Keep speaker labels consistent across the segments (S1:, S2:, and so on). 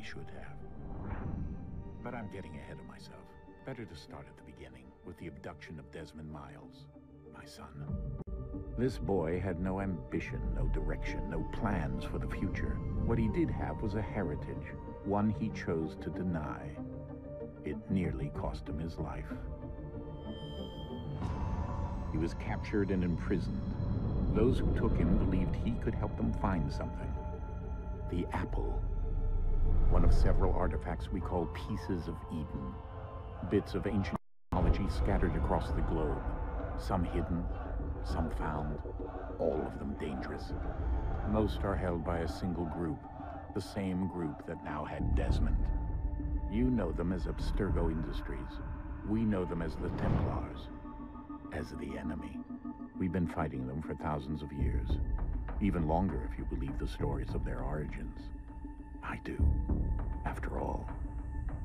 S1: should have. But I'm getting ahead of myself. Better to start at the beginning, with the abduction of Desmond Miles, my son. This boy had no ambition, no direction, no plans for the future. What he did have was a heritage, one he chose to deny. It nearly cost him his life. He was captured and imprisoned. Those who took him believed he could help them find something. The apple. One of several artifacts we call Pieces of Eden. Bits of ancient technology scattered across the globe. Some hidden, some found, all of them dangerous. Most are held by a single group, the same group that now had Desmond. You know them as Abstergo Industries. We know them as the Templars, as the enemy. We've been fighting them for thousands of years. Even longer if you believe the stories of their origins. I do. After all,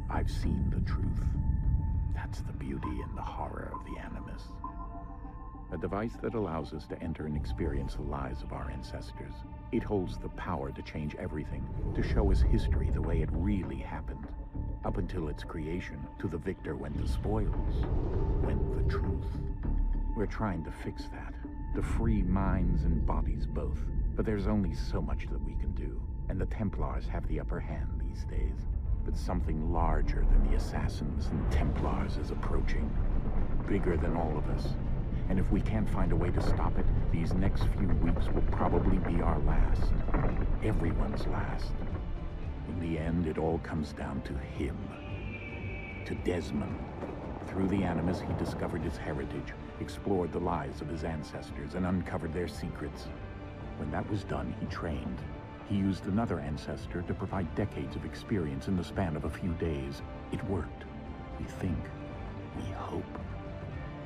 S1: I've seen the truth. That's the beauty and the horror of the Animus. A device that allows us to enter and experience the lives of our ancestors. It holds the power to change everything, to show us history the way it really happened. Up until its creation, to the victor went the spoils, went the truth. We're trying to fix that, to free minds and bodies both. But there's only so much that we can do, and the Templars have the upper hand these days. But something larger than the Assassins and Templars is approaching, bigger than all of us. And if we can't find a way to stop it, these next few weeks will probably be our last. Everyone's last. In the end, it all comes down to him. To Desmond. Through the Animus, he discovered his heritage, explored the lives of his ancestors, and uncovered their secrets. When that was done, he trained. He used another ancestor to provide decades of experience in the span of a few days. It worked. We think. We hope.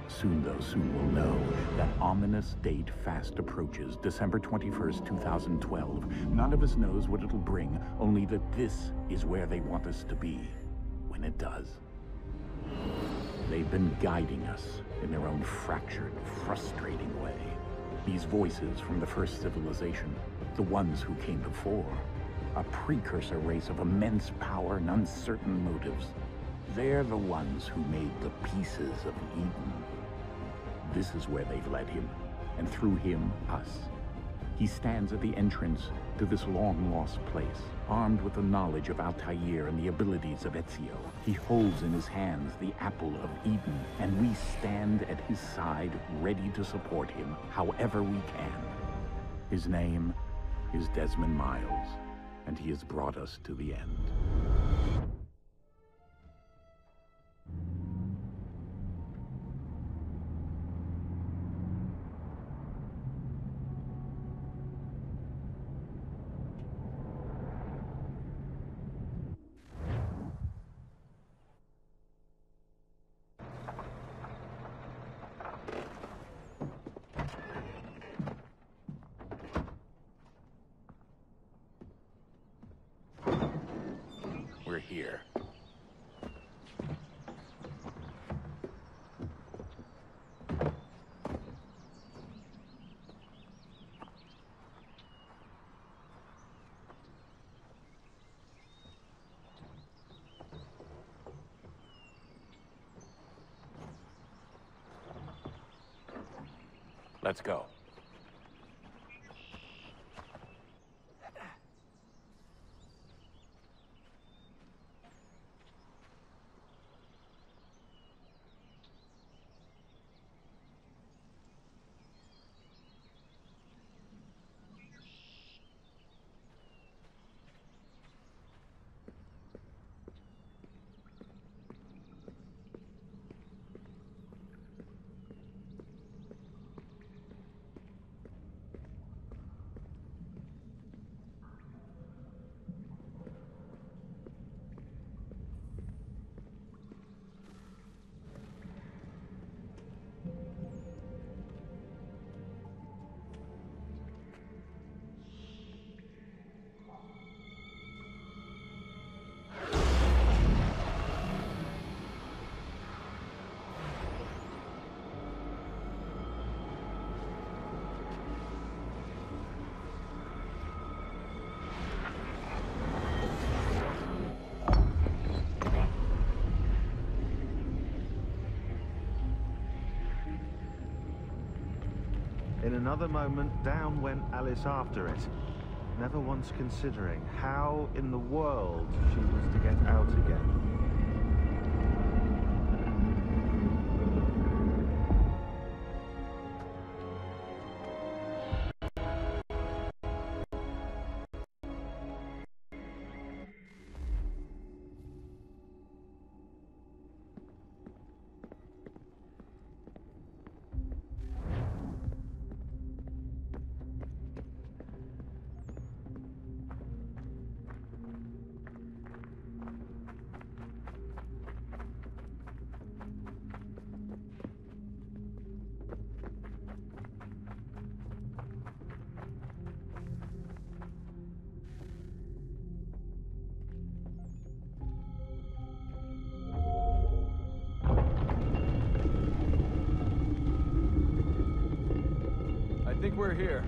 S1: Soon, though, soon we'll know. That ominous date fast approaches, December 21st, 2012. None of us knows what it'll bring, only that this is where they want us to be, when it does. They've been guiding us in their own fractured, frustrating way. These voices from the first civilization, the ones who came before, a precursor race of immense power and uncertain motives. They're the ones who made the Pieces of Eden. This is where they've led him, and through him, us. He stands at the entrance to this long-lost place, armed with the knowledge of Altair and the abilities of Ezio. He holds in his hands the Apple of Eden, and we stand at his side, ready to support him however we can. His name is Desmond Miles, and he has brought us to the end. We're here. Let's go.
S2: another moment, down went Alice after it, never once considering how in the world she was to get out again.
S3: I think we're here.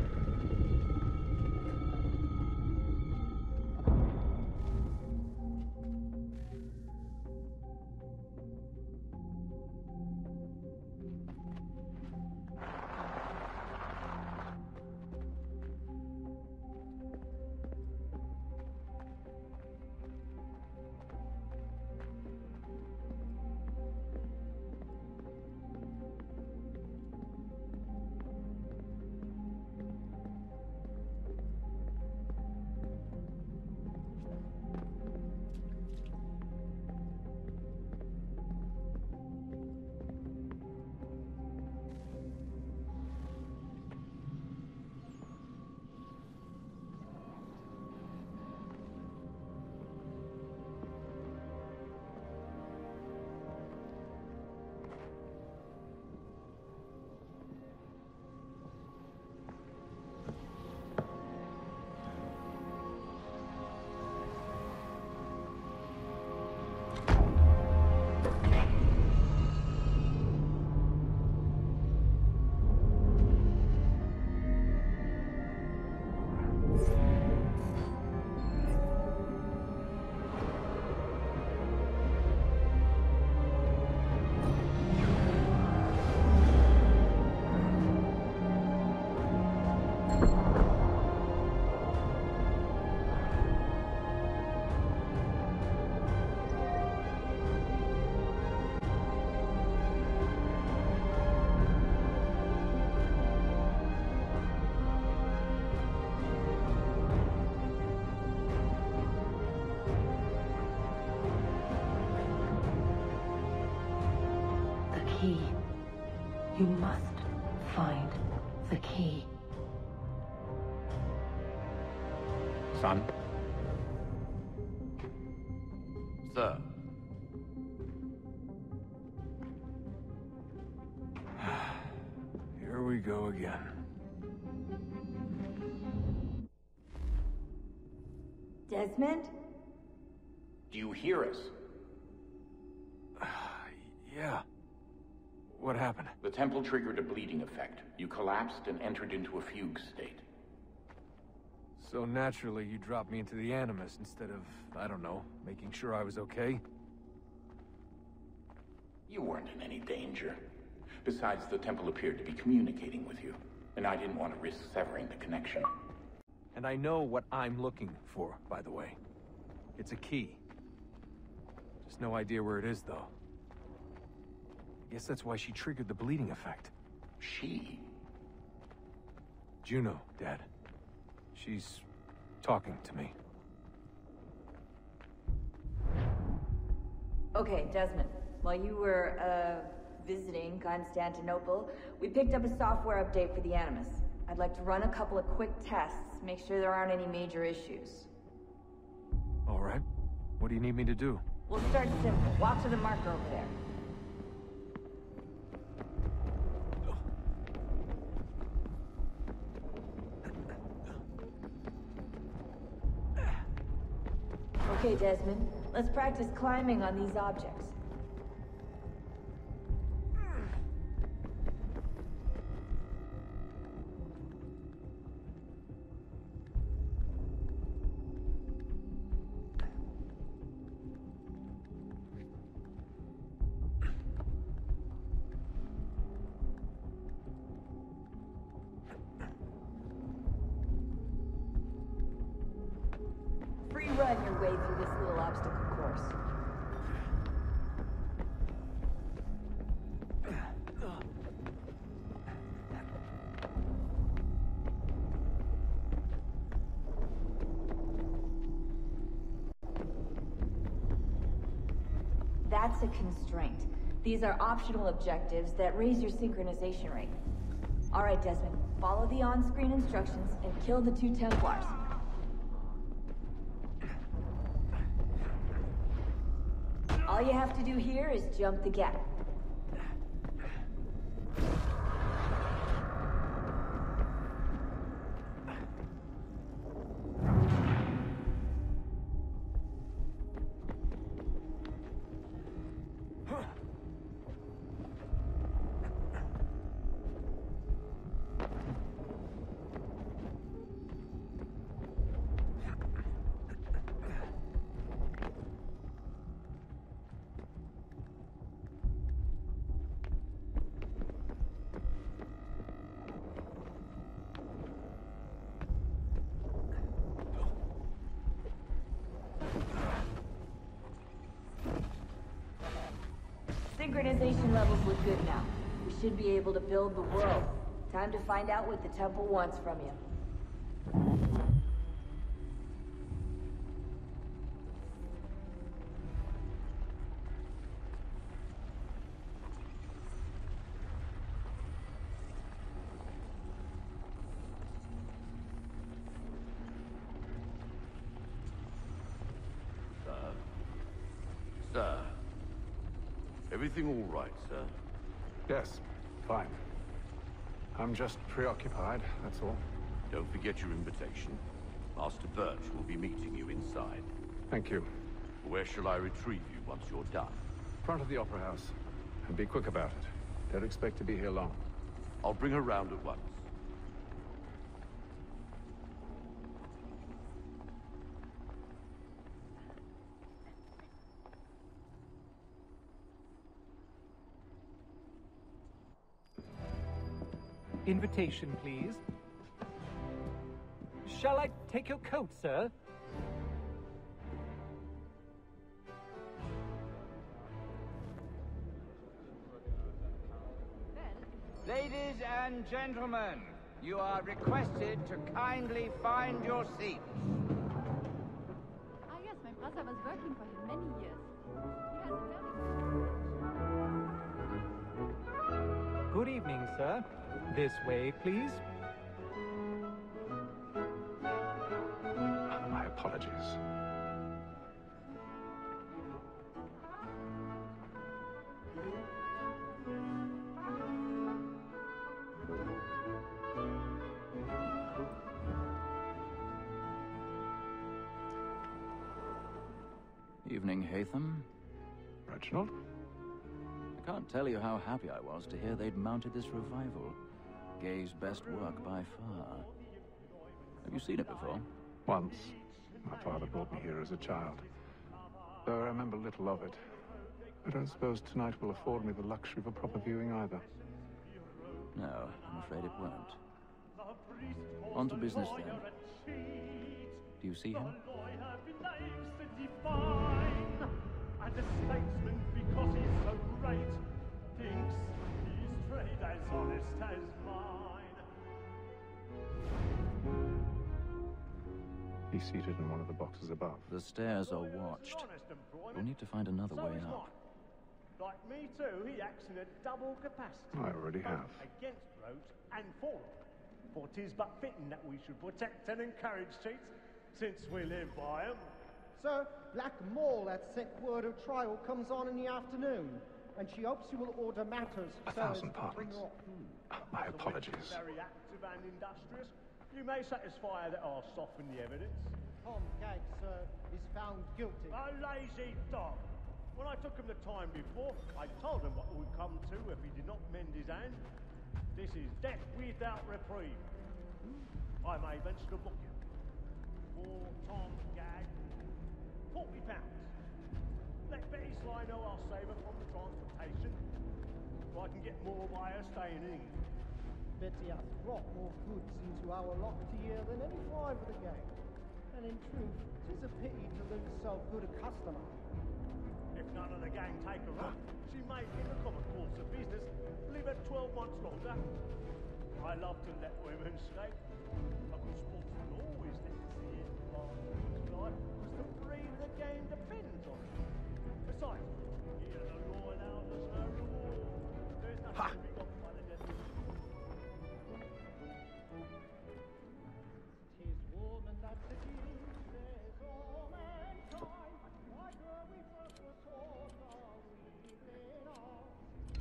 S4: Key. You must find the key.
S1: Son?
S3: Sir. Here we go again.
S5: Desmond?
S1: Do you hear us?
S3: Yeah. What happened?
S1: The temple triggered a bleeding effect. You collapsed and entered into a fugue state.
S3: So naturally, you dropped me into the Animus instead of, I don't know, making sure I was okay?
S1: You weren't in any danger. Besides, the temple appeared to be communicating with you, and I didn't want to risk severing the connection.
S3: And I know what I'm looking for, by the way. It's a key. Just no idea where it is, though. Guess that's why she triggered the bleeding effect.
S1: She?
S3: Juno, Dad. She's talking to me.
S5: Okay, Desmond. While you were, visiting Constantinople, we picked up a software update for the Animus. I'd like to run a couple of quick tests, make sure there aren't any major issues.
S3: All right. What do you need me to do?
S5: We'll start simple. Walk to the marker over there. Okay, Desmond. Let's practice climbing on these objects. your way through this little obstacle course. That's a constraint. These are optional objectives that raise your synchronization rate. Alright, Desmond. Follow the on-screen instructions and kill the 2 Templars. All you have to do here is jump the gap. Synchronization levels look good now. We should be able to build the world. Time to find out what the temple wants from you.
S6: Sir. Everything all right, sir?
S7: Yes, fine. I'm just preoccupied, that's all.
S6: Don't forget your invitation. Master Birch will be meeting you inside.
S7: Thank you.
S6: Where shall I retrieve you once you're done?
S7: Front of the Opera House. And be quick about it. Don't expect to be here long.
S6: I'll bring her round at once.
S8: Invitation, please. Shall I take your coat, sir?
S9: Ladies and gentlemen, you are requested to kindly find your seats.
S10: Ah yes, my brother was working for him many years. He has a very...
S8: Good evening, sir. This way, please.
S7: My apologies.
S11: Evening, Haytham.
S7: Reginald?
S11: I can't tell you how happy I was to hear they'd mounted this revival. Gay's best work by far. Have you seen it before?
S7: Once. My father brought me here as a child. Though I remember little of it. I don't suppose tonight will afford me the luxury of a proper viewing either.
S11: No, I'm afraid it won't. On to business then. Do you see him?
S12: And a statesman, because he's so great, thinks his trade as honest as mine.
S7: He's seated in one of the boxes above.
S11: The stairs are watched. We'll need to find another way up.
S12: Like me too, he acts in a double capacity.
S7: I already have.
S12: Against rogues and for them. For 'tis but fitting that we should protect and encourage cheats, since we live by 'em.
S13: Sir, Black Mall had sent word of trial comes on in the afternoon, and she hopes you will order matters
S7: A
S13: so as
S7: thousand
S13: to bring
S7: pardons.
S13: her up.
S7: My apologies.
S12: Very active and industrious. You may satisfy that I'll soften the evidence.
S13: Tom Gag, sir, is found guilty.
S12: A lazy dog. When I took him the time before, I told him what would come to if he did not mend his hand. This is death without reprieve. I may venture to book you. For Tom Gag, £40. Let Betty Sly know I'll save her from the transportation, so I can get more by her staying in England.
S13: Betty has brought more goods into our locked here than any five of the gang. And in truth, 'Tis a pity to lose so good a customer.
S12: If none of the gang take her on, she may, in the common course of business, live at 12 months longer. I love to let women escape. A good sportsman always lets to see his advantage life, because the breed of the game depends on it. Besides, here the law allows us no reward. There's nothing to be got by the devil.
S13: 'Tis woman that seduces all mankind. Like her we first were taught how we live on.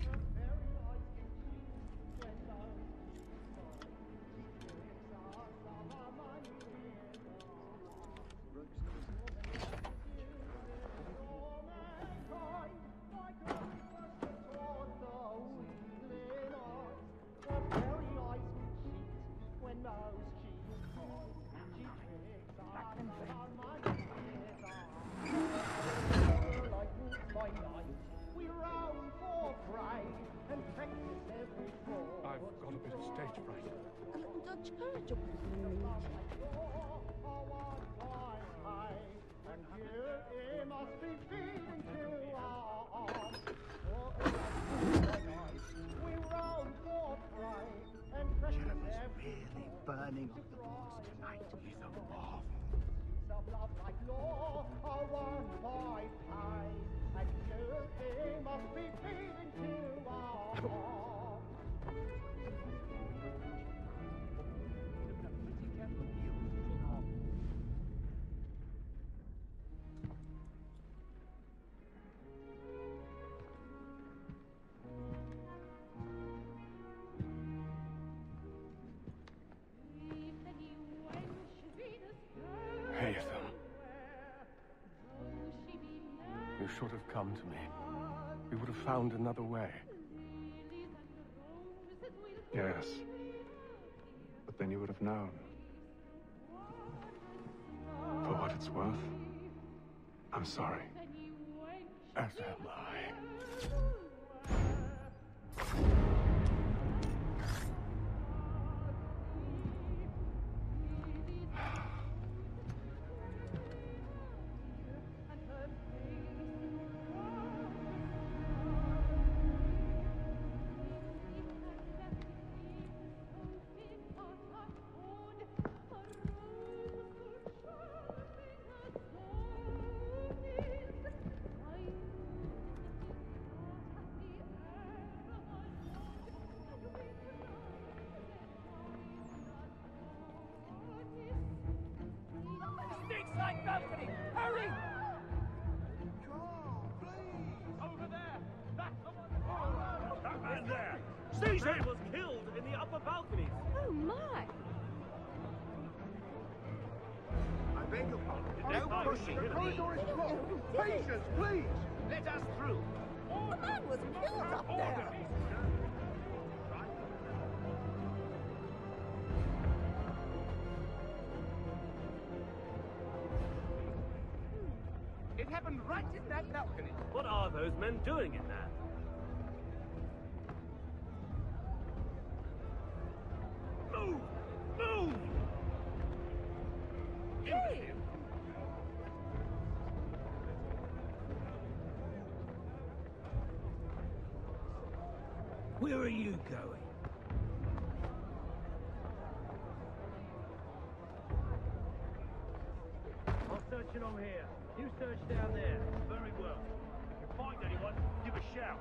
S13: Her very eyes can choose when those we roam for prey and practice every fraud.
S7: I've got a bit of stage fright.
S14: A little Dutch courage up with me.
S13: And here it must be feeding to our arms. We roam for prey and practice every
S15: really burning up the boards tonight is a marvel.
S13: Of love like law are won by pie. And here it must be feeding to our arms.
S16: Haytham. You should have come to me. We would have found another way.
S7: Yes. But then you would have known. For what it's worth, I'm sorry.
S16: As am I.
S9: Side balcony! Hurry! Over there! That's the one!
S12: That man there! Seize him! Was killed in the upper balconies.
S14: Oh my!
S15: I beg your pardon.
S12: No pushing.
S15: The corridor is blocked. Patience, please.
S9: Let us through.
S14: The man was killed up there!
S9: It happened right in that balcony.
S12: What are those men doing in there? Move! Move!
S14: Hey!
S9: Where are you going?
S12: I'm searching on here. You search down there. Very well. If you find anyone, give a shout.